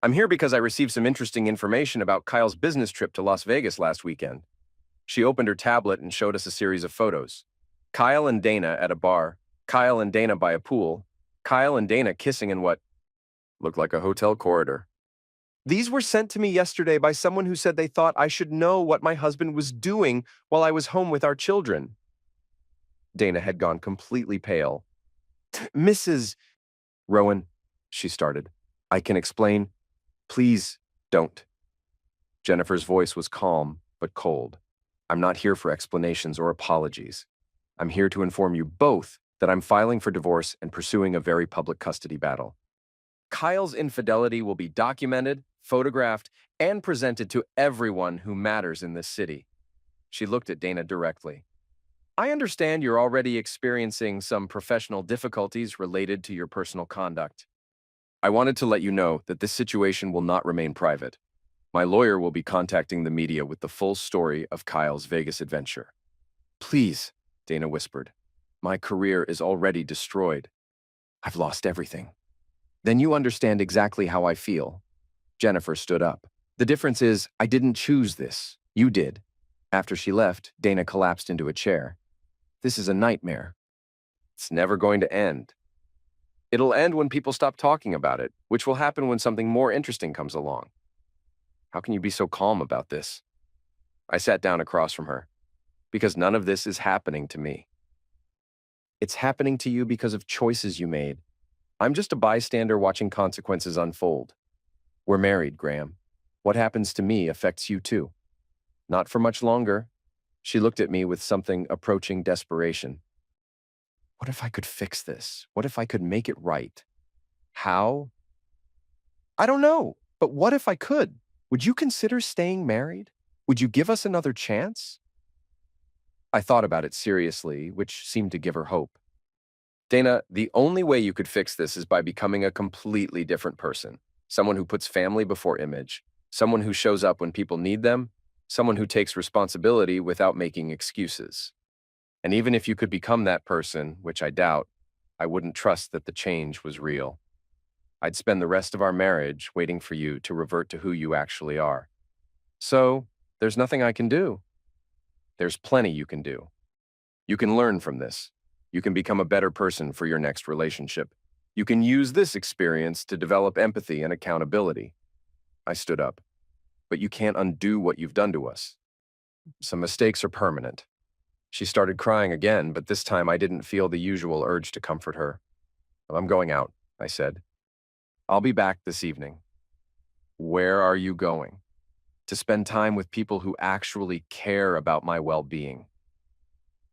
I'm here because I received some interesting information about Kyle's business trip to Las Vegas last weekend. She opened her tablet and showed us a series of photos. Kyle and Dana at a bar, Kyle and Dana by a pool, Kyle and Dana kissing in what looked like a hotel corridor. These were sent to me yesterday by someone who said they thought I should know what my husband was doing while I was home with our children. Dana had gone completely pale. Mrs. Rowan, she started. I can explain. Please don't. Jennifer's voice was calm but cold. I'm not here for explanations or apologies. I'm here to inform you both that I'm filing for divorce and pursuing a very public custody battle. Kyle's infidelity will be documented, photographed, and presented to everyone who matters in this city. She looked at Dana directly. I understand you're already experiencing some professional difficulties related to your personal conduct. I wanted to let you know that this situation will not remain private. My lawyer will be contacting the media with the full story of Kyle's Vegas adventure. Please, Dana whispered. My career is already destroyed. I've lost everything. Then you understand exactly how I feel. Jennifer stood up. The difference is, I didn't choose this. You did. After she left, Dana collapsed into a chair. This is a nightmare. It's never going to end. It'll end when people stop talking about it, which will happen when something more interesting comes along. How can you be so calm about this? I sat down across from her. Because none of this is happening to me. It's happening to you because of choices you made. I'm just a bystander watching consequences unfold. We're married, Graham. What happens to me affects you too. Not for much longer. She looked at me with something approaching desperation. What if I could fix this? What if I could make it right? How? I don't know, but what if I could? Would you consider staying married? Would you give us another chance? I thought about it seriously, which seemed to give her hope. Dana, the only way you could fix this is by becoming a completely different person. Someone who puts family before image. Someone who shows up when people need them. Someone who takes responsibility without making excuses. And even if you could become that person, which I doubt, I wouldn't trust that the change was real. I'd spend the rest of our marriage waiting for you to revert to who you actually are. So, there's nothing I can do. There's plenty you can do. You can learn from this. You can become a better person for your next relationship. You can use this experience to develop empathy and accountability. I stood up. But you can't undo what you've done to us. Some mistakes are permanent. She started crying again, but this time I didn't feel the usual urge to comfort her. I'm going out, I said. I'll be back this evening. Where are you going? To spend time with people who actually care about my well-being.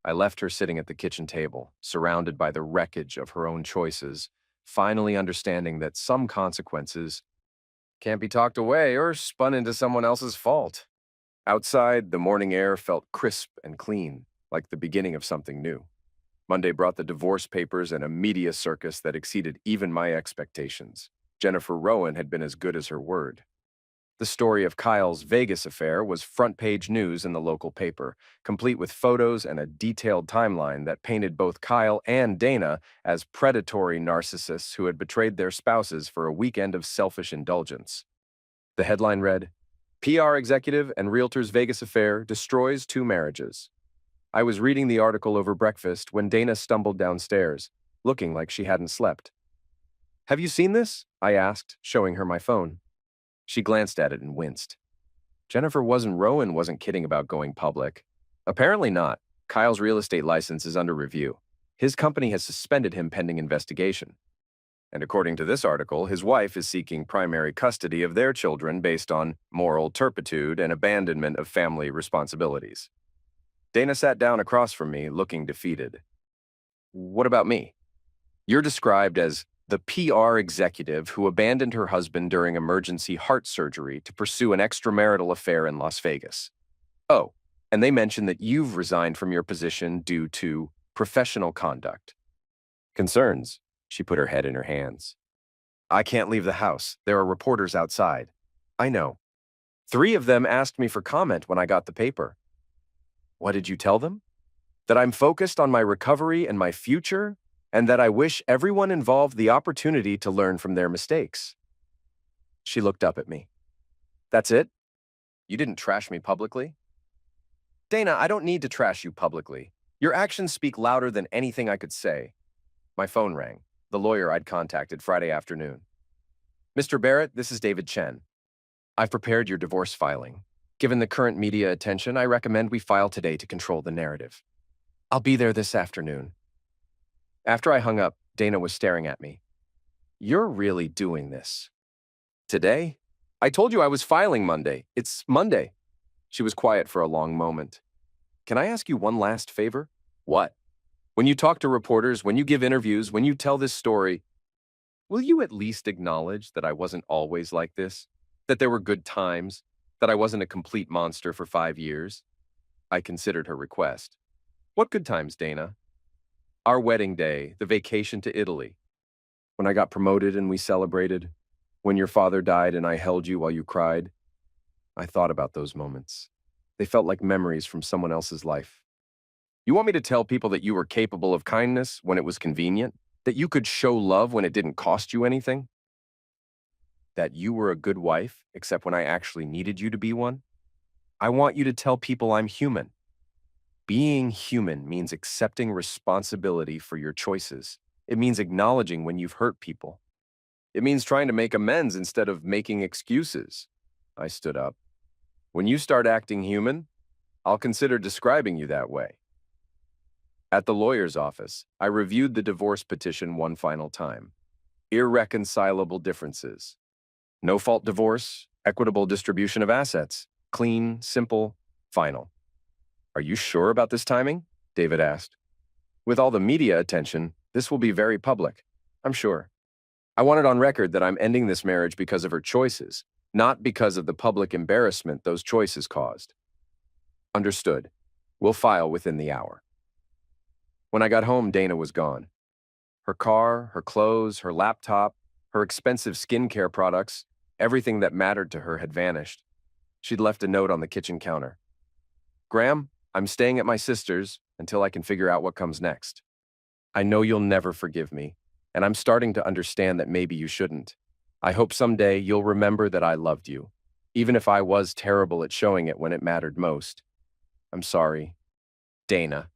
I left her sitting at the kitchen table, surrounded by the wreckage of her own choices, finally understanding that some consequences can't be talked away or spun into someone else's fault. Outside, the morning air felt crisp and clean, like the beginning of something new. Monday brought the divorce papers and a media circus that exceeded even my expectations. Jennifer Rowan had been as good as her word. The story of Kyle's Vegas affair was front-page news in the local paper, complete with photos and a detailed timeline that painted both Kyle and Dana as predatory narcissists who had betrayed their spouses for a weekend of selfish indulgence. The headline read, PR executive and realtor's Vegas affair destroys 2 marriages. I was reading the article over breakfast when Dana stumbled downstairs, looking like she hadn't slept. Have you seen this? I asked, showing her my phone. She glanced at it and winced. Jennifer Rowan wasn't kidding about going public. Apparently not. Kyle's real estate license is under review. His company has suspended him pending investigation. And according to this article, his wife is seeking primary custody of their children based on moral turpitude and abandonment of family responsibilities. Dana sat down across from me, looking defeated. What about me? You're described as the PR executive who abandoned her husband during emergency heart surgery to pursue an extramarital affair in Las Vegas. Oh, and they mention that you've resigned from your position due to professional conduct. Concerns. She put her head in her hands. I can't leave the house. There are reporters outside. I know. 3 of them asked me for comment when I got the paper. What did you tell them? That I'm focused on my recovery and my future, and that I wish everyone involved the opportunity to learn from their mistakes. She looked up at me. That's it? You didn't trash me publicly? Dana, I don't need to trash you publicly. Your actions speak louder than anything I could say. My phone rang. The lawyer I'd contacted Friday afternoon. Mr. Barrett, this is David Chen. I've prepared your divorce filing. Given the current media attention, I recommend we file today to control the narrative. I'll be there this afternoon. After I hung up, Dana was staring at me. You're really doing this. Today? I told you I was filing Monday. It's Monday. She was quiet for a long moment. Can I ask you one last favor? What? When you talk to reporters, when you give interviews, when you tell this story, will you at least acknowledge that I wasn't always like this? That there were good times? That I wasn't a complete monster for 5 years? I considered her request. What good times, Dana? Our wedding day, the vacation to Italy. When I got promoted and we celebrated. When your father died and I held you while you cried. I thought about those moments. They felt like memories from someone else's life. You want me to tell people that you were capable of kindness when it was convenient? That you could show love when it didn't cost you anything? That you were a good wife, except when I actually needed you to be one? I want you to tell people I'm human. Being human means accepting responsibility for your choices. It means acknowledging when you've hurt people. It means trying to make amends instead of making excuses. I stood up. When you start acting human, I'll consider describing you that way. At the lawyer's office, I reviewed the divorce petition one final time. Irreconcilable differences. No-fault divorce, equitable distribution of assets. Clean, simple, final. Are you sure about this timing? David asked. With all the media attention, this will be very public. I'm sure. I want it on record that I'm ending this marriage because of her choices, not because of the public embarrassment those choices caused. Understood. We'll file within the hour. When I got home, Dana was gone. Her car, her clothes, her laptop, her expensive skincare products, everything that mattered to her had vanished. She'd left a note on the kitchen counter. Graham, I'm staying at my sister's until I can figure out what comes next. I know you'll never forgive me, and I'm starting to understand that maybe you shouldn't. I hope someday you'll remember that I loved you, even if I was terrible at showing it when it mattered most. I'm sorry. Dana.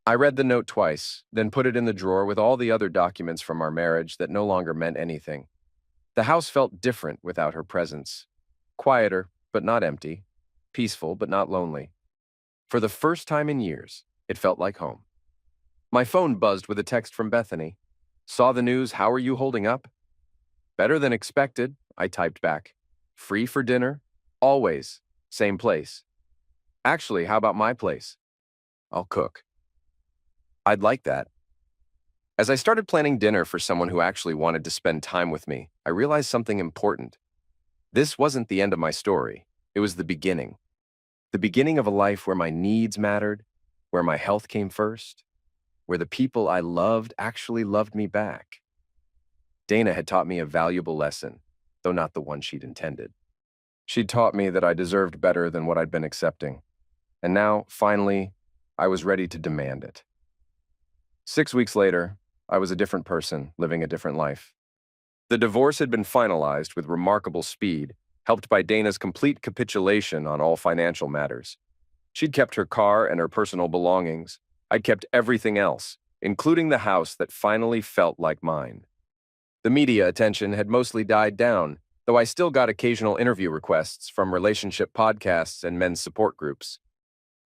I read the note twice, then put it in the drawer with all the other documents from our marriage that no longer meant anything. The house felt different without her presence. Quieter, but not empty. Peaceful, but not lonely. For the first time in years, it felt like home. My phone buzzed with a text from Bethany. Saw the news, how are you holding up? Better than expected, I typed back. Free for dinner? Always. Same place. Actually, how about my place? I'll cook. I'd like that. As I started planning dinner for someone who actually wanted to spend time with me, I realized something important. This wasn't the end of my story. It was the beginning. The beginning of a life where my needs mattered, where my health came first, where the people I loved actually loved me back. Dana had taught me a valuable lesson, though not the one she'd intended. She'd taught me that I deserved better than what I'd been accepting. And now, finally, I was ready to demand it. 6 weeks later, I was a different person, living a different life. The divorce had been finalized with remarkable speed, helped by Dana's complete capitulation on all financial matters. She'd kept her car and her personal belongings. I'd kept everything else, including the house that finally felt like mine. The media attention had mostly died down, though I still got occasional interview requests from relationship podcasts and men's support groups.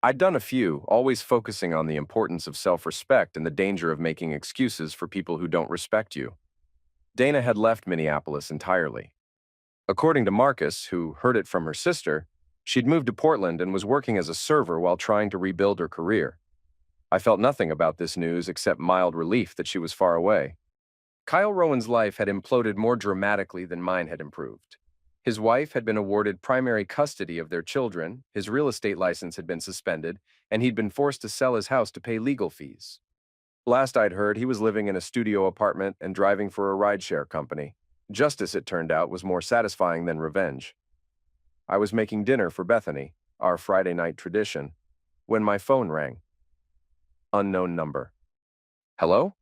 I'd done a few, always focusing on the importance of self-respect and the danger of making excuses for people who don't respect you. Dana had left Minneapolis entirely. According to Marcus, who heard it from her sister, she'd moved to Portland and was working as a server while trying to rebuild her career. I felt nothing about this news except mild relief that she was far away. Kyle Rowan's life had imploded more dramatically than mine had improved. His wife had been awarded primary custody of their children, his real estate license had been suspended, and he'd been forced to sell his house to pay legal fees. Last I'd heard, he was living in a studio apartment and driving for a rideshare company. Justice, it turned out, was more satisfying than revenge. I was making dinner for Bethany, our Friday night tradition, when my phone rang. Unknown number. Hello?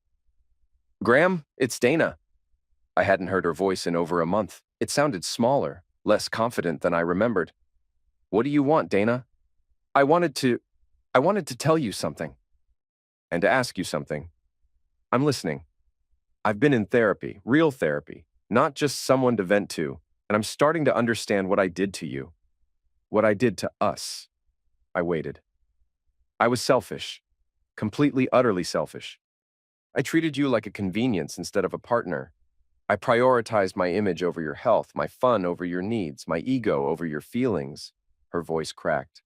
Graham, it's Dana. I hadn't heard her voice in over a month. It sounded smaller, less confident than I remembered. What do you want, Dana? I wanted to tell you something and to ask you something. I'm listening. I've been in therapy, real therapy, not just someone to vent to, and I'm starting to understand what I did to you, what I did to us. I waited. I was selfish, completely, utterly selfish. I treated you like a convenience instead of a partner. I prioritized my image over your health, my fun over your needs, my ego over your feelings. Her voice cracked.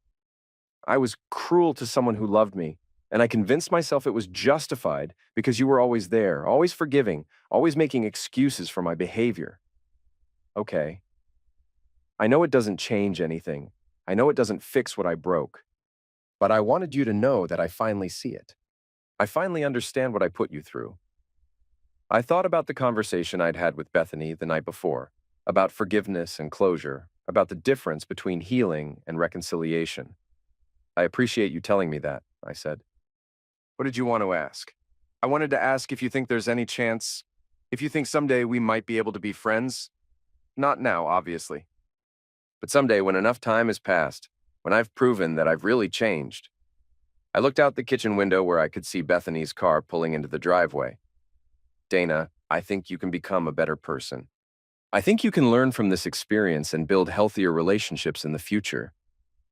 I was cruel to someone who loved me, and I convinced myself it was justified because you were always there, always forgiving, always making excuses for my behavior. Okay. I know it doesn't change anything. I know it doesn't fix what I broke. But I wanted you to know that I finally see it. I finally understand what I put you through. I thought about the conversation I'd had with Bethany the night before, about forgiveness and closure, about the difference between healing and reconciliation. I appreciate you telling me that, I said. What did you want to ask? I wanted to ask if you think there's any chance, if you think someday we might be able to be friends. Not now, obviously. But someday when enough time has passed, when I've proven that I've really changed. I looked out the kitchen window where I could see Bethany's car pulling into the driveway. Dana, I think you can become a better person. I think you can learn from this experience and build healthier relationships in the future.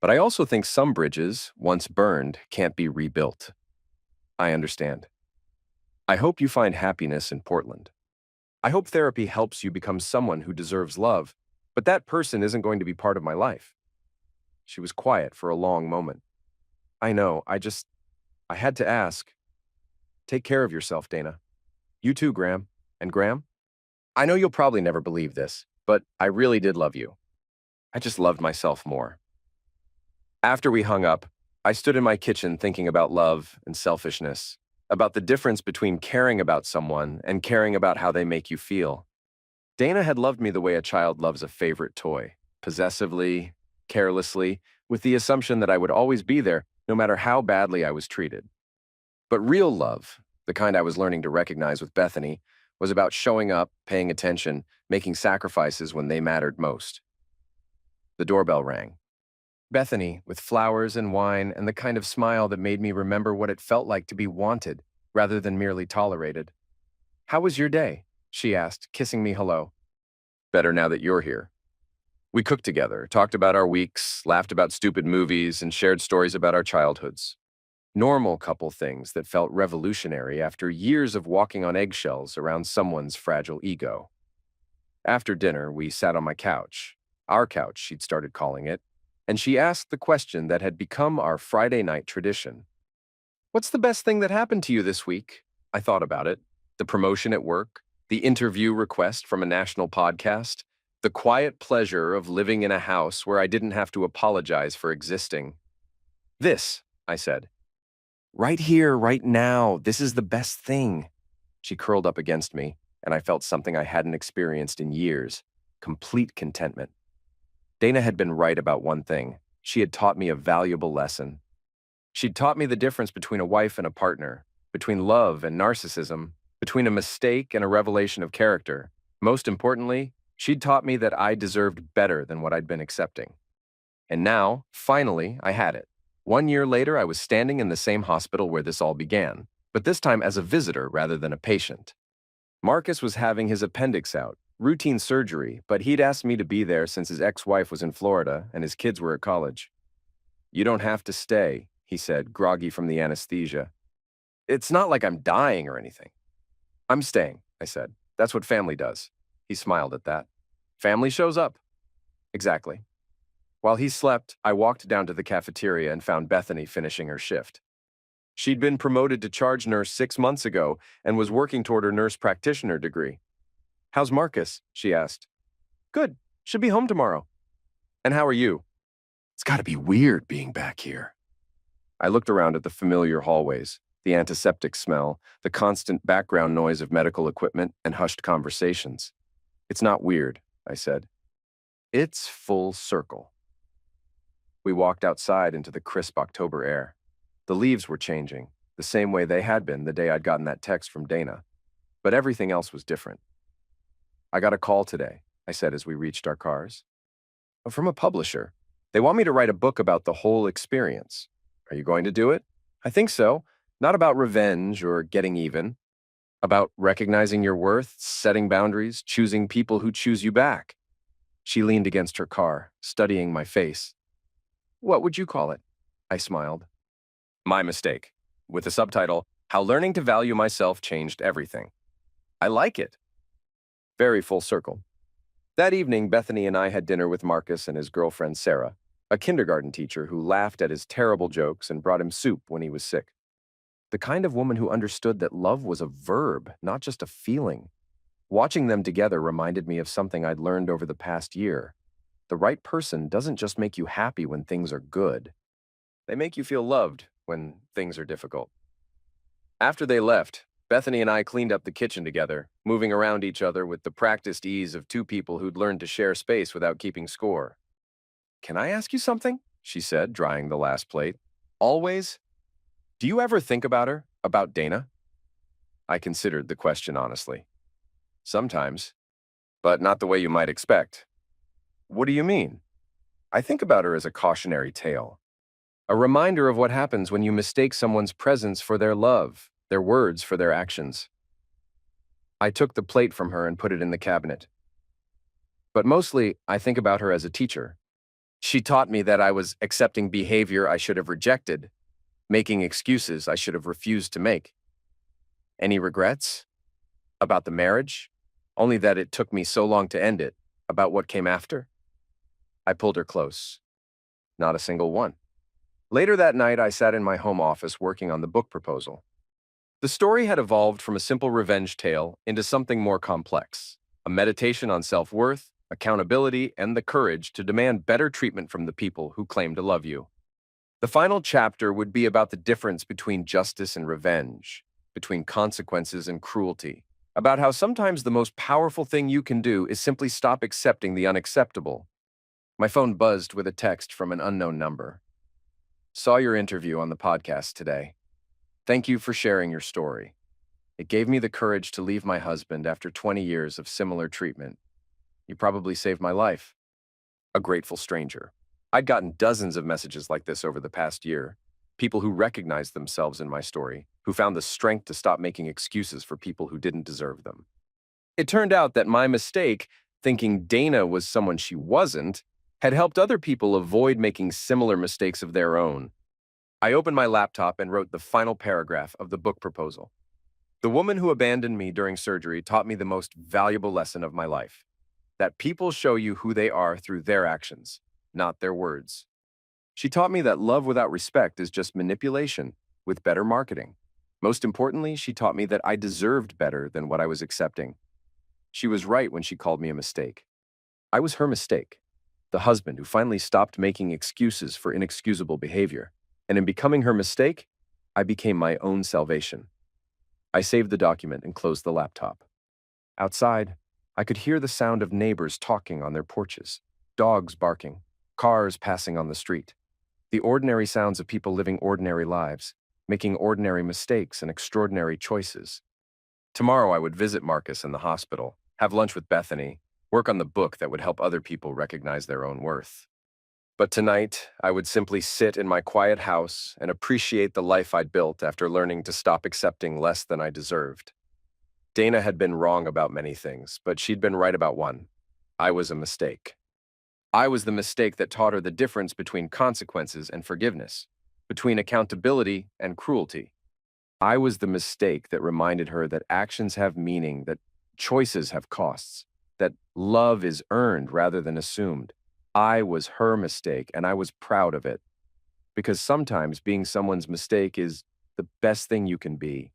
But I also think some bridges, once burned, can't be rebuilt. I understand. I hope you find happiness in Portland. I hope therapy helps you become someone who deserves love, but that person isn't going to be part of my life. She was quiet for a long moment. I know, I had to ask. Take care of yourself, Dana. You too, Graham. And Graham? I know you'll probably never believe this, but I really did love you. I just loved myself more. After we hung up, I stood in my kitchen thinking about love and selfishness, about the difference between caring about someone and caring about how they make you feel. Dana had loved me the way a child loves a favorite toy, possessively, carelessly, with the assumption that I would always be there, no matter how badly I was treated. But real love, the kind I was learning to recognize with Bethany, was about showing up, paying attention, making sacrifices when they mattered most. The doorbell rang. Bethany, with flowers and wine and the kind of smile that made me remember what it felt like to be wanted rather than merely tolerated. How was your day? She asked, kissing me hello. Better now that you're here. We cooked together, talked about our weeks, laughed about stupid movies, and shared stories about our childhoods. Normal couple things that felt revolutionary after years of walking on eggshells around someone's fragile ego. After dinner, we sat on my couch, our couch, she'd started calling it, and she asked the question that had become our Friday night tradition. What's the best thing that happened to you this week? I thought about it. The promotion at work, the interview request from a national podcast, the quiet pleasure of living in a house where I didn't have to apologize for existing. This, I said. Right here, right now, this is the best thing. She curled up against me, and I felt something I hadn't experienced in years, complete contentment. Dana had been right about one thing. She had taught me a valuable lesson. She'd taught me the difference between a wife and a partner, between love and narcissism, between a mistake and a revelation of character. Most importantly, she'd taught me that I deserved better than what I'd been accepting. And now, finally, I had it. 1 year later, I was standing in the same hospital where this all began, but this time as a visitor rather than a patient. Marcus was having his appendix out, routine surgery, but he'd asked me to be there since his ex-wife was in Florida and his kids were at college. You don't have to stay, he said, groggy from the anesthesia. It's not like I'm dying or anything. I'm staying, I said. That's what family does. He smiled at that. Family shows up. Exactly. While he slept, I walked down to the cafeteria and found Bethany finishing her shift. She'd been promoted to charge nurse 6 months ago and was working toward her nurse practitioner degree. How's Marcus? She asked. Good. Should be home tomorrow. And how are you? It's got to be weird being back here. I looked around at the familiar hallways, the antiseptic smell, the constant background noise of medical equipment, and hushed conversations. It's not weird, I said. It's full circle. We walked outside into the crisp October air. The leaves were changing, the same way they had been the day I'd gotten that text from Dana. But everything else was different. I got a call today, I said as we reached our cars. From a publisher. They want me to write a book about the whole experience. Are you going to do it? I think so. Not about revenge or getting even. About recognizing your worth, setting boundaries, choosing people who choose you back. She leaned against her car, studying my face. What would you call it? I smiled. My mistake, with the subtitle, How Learning to Value Myself Changed Everything. I like it. Very full circle. That evening, Bethany and I had dinner with Marcus and his girlfriend Sarah, a kindergarten teacher who laughed at his terrible jokes and brought him soup when he was sick. The kind of woman who understood that love was a verb, not just a feeling. Watching them together reminded me of something I'd learned over the past year. The right person doesn't just make you happy when things are good. They make you feel loved when things are difficult. After they left, Bethany and I cleaned up the kitchen together, moving around each other with the practiced ease of two people who'd learned to share space without keeping score. Can I ask you something? She said, drying the last plate. Always? Do you ever think about her, about Dana? I considered the question honestly. Sometimes, but not the way you might expect. What do you mean? I think about her as a cautionary tale. A reminder of what happens when you mistake someone's presence for their love, their words for their actions. I took the plate from her and put it in the cabinet. But mostly, I think about her as a teacher. She taught me that I was accepting behavior I should have rejected, making excuses I should have refused to make. Any regrets? About the marriage? Only that it took me so long to end it. About what came after? I pulled her close. Not a single one. Later that night, I sat in my home office working on the book proposal. The story had evolved from a simple revenge tale into something more complex, a meditation on self-worth, accountability, and the courage to demand better treatment from the people who claim to love you. The final chapter would be about the difference between justice and revenge, between consequences and cruelty, about how sometimes the most powerful thing you can do is simply stop accepting the unacceptable. My phone buzzed with a text from an unknown number. Saw your interview on the podcast today. Thank you for sharing your story. It gave me the courage to leave my husband after 20 years of similar treatment. You probably saved my life. A grateful stranger. I'd gotten dozens of messages like this over the past year. People who recognized themselves in my story, who found the strength to stop making excuses for people who didn't deserve them. It turned out that my mistake, thinking Dana was someone she wasn't, had helped other people avoid making similar mistakes of their own. I opened my laptop and wrote the final paragraph of the book proposal. The woman who abandoned me during surgery taught me the most valuable lesson of my life. That people show you who they are through their actions, not their words. She taught me that love without respect is just manipulation with better marketing. Most importantly, she taught me that I deserved better than what I was accepting. She was right when she called me a mistake. I was her mistake, the husband who finally stopped making excuses for inexcusable behavior. And in becoming her mistake, I became my own salvation. I saved the document and closed the laptop. Outside, I could hear the sound of neighbors talking on their porches, dogs barking, cars passing on the street. The ordinary sounds of people living ordinary lives, making ordinary mistakes and extraordinary choices. Tomorrow I would visit Marcus in the hospital, have lunch with Bethany, work on the book that would help other people recognize their own worth. But tonight, I would simply sit in my quiet house and appreciate the life I'd built after learning to stop accepting less than I deserved. Dana had been wrong about many things, but she'd been right about one. I was a mistake. I was the mistake that taught her the difference between consequences and forgiveness, between accountability and cruelty. I was the mistake that reminded her that actions have meaning, that choices have costs, that love is earned rather than assumed. I was her mistake, and I was proud of it. Because sometimes being someone's mistake is the best thing you can be.